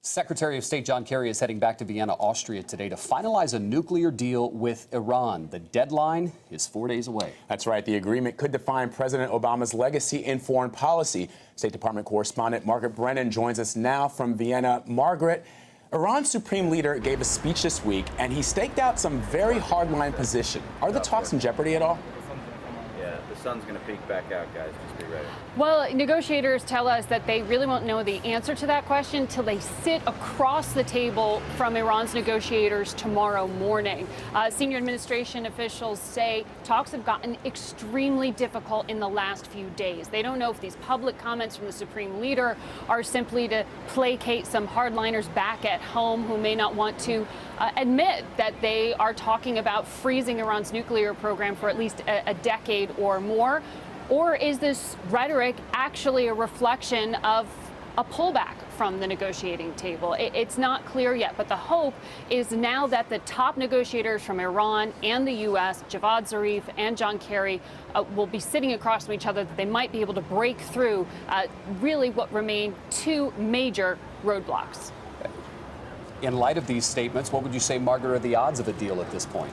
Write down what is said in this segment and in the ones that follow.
Secretary of State John Kerry is heading back to Vienna, Austria today to finalize a nuclear deal with Iran. The deadline is 4 days away. That's right. The agreement could define President Obama's legacy in foreign policy. State Department correspondent Margaret Brennan joins us now from Vienna. Margaret, Iran's supreme leader gave a speech this week, and he staked out some very hardline position. Are the talks in jeopardy at all? Yeah, the sun's going to peek back out, guys. Just be ready. Well, negotiators tell us that they really won't know the answer to that question till they sit across the table from Iran's negotiators tomorrow morning. Senior administration officials say talks have gotten extremely difficult in the last few days. They don't know if these public comments from the supreme leader are simply to placate some hardliners back at home who may not want to admit that they are talking about freezing Iran's nuclear program for at least a decade or more. Or is this rhetoric actually a reflection of a pullback from the negotiating table? It's not clear yet, but the hope is now that the top negotiators from Iran and the U.S., Javad Zarif and John Kerry, will be sitting across from each other, that they might be able to break through really what remain two major roadblocks. In light of these statements, what would you say, Margaret, are the odds of a deal at this point?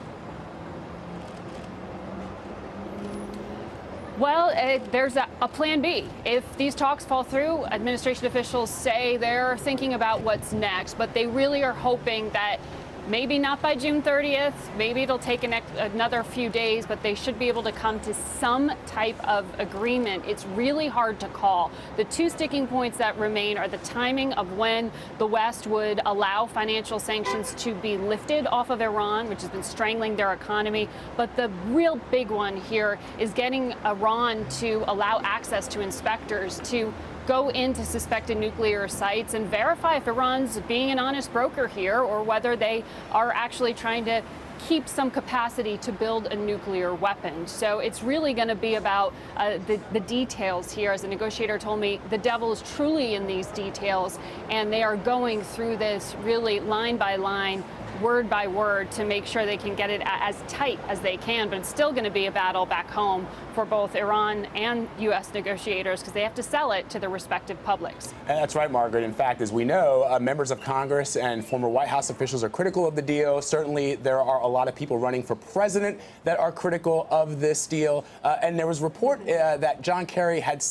Well, there's a plan B. If these talks fall through, administration officials say they're thinking about what's next, but they really are hoping that maybe not by June 30th, maybe it'll take another few days, but they should be able to come to some type of agreement. It's really hard to call. The two sticking points that remain are the timing of when the West would allow financial sanctions to be lifted off of Iran, which has been strangling their economy. But the real big one here is getting Iran to allow access to inspectors to go into suspected nuclear sites and verify if Iran's being an honest broker here or whether they are actually trying to keep some capacity to build a nuclear weapon. So it's really going to be about the details here. As a negotiator told me, the devil is truly in these details, and they are going through this really line by line, word by word, to make sure they can get it as tight as they can. But it's still going to be a battle back home for both Iran and U.S. negotiators, because they have to sell it to their respective publics. And that's right, Margaret. In fact, as we know, members of Congress and former White House officials are critical of the deal. Certainly, there are a lot of people running for president that are critical of this deal. And there was a report that John Kerry had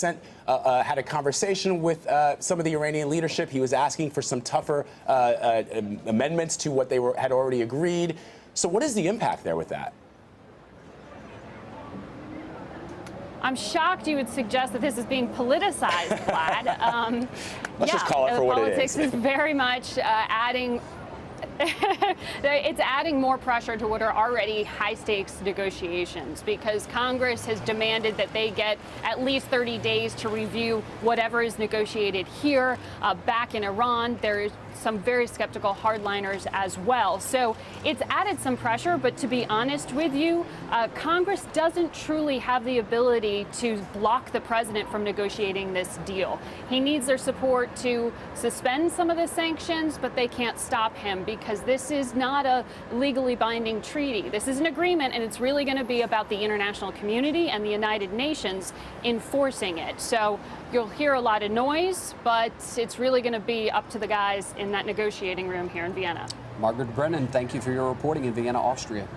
had a conversation with some of the Iranian leadership. He was asking for some tougher amendments to what they had already agreed. So what is the impact there with that? I'm shocked you would suggest that this is being politicized, Vlad. Let's just call it for what it is. Politics is very much adding it's adding more pressure to what are already high-stakes negotiations, because Congress has demanded that they get at least 30 days to review whatever is negotiated here. Back in Iran, there is some very skeptical hardliners as well. So it's added some pressure, but to be honest with you, Congress doesn't truly have the ability to block the president from negotiating this deal. He needs their support to suspend some of the sanctions, but they can't stop him, because this is not a legally binding treaty. This is an agreement, and it's really going to be about the international community and the United Nations enforcing it. So you'll hear a lot of noise, but it's really going to be up to the guys in that negotiating room here in Vienna. Margaret Brennan, thank you for your reporting in Vienna, Austria.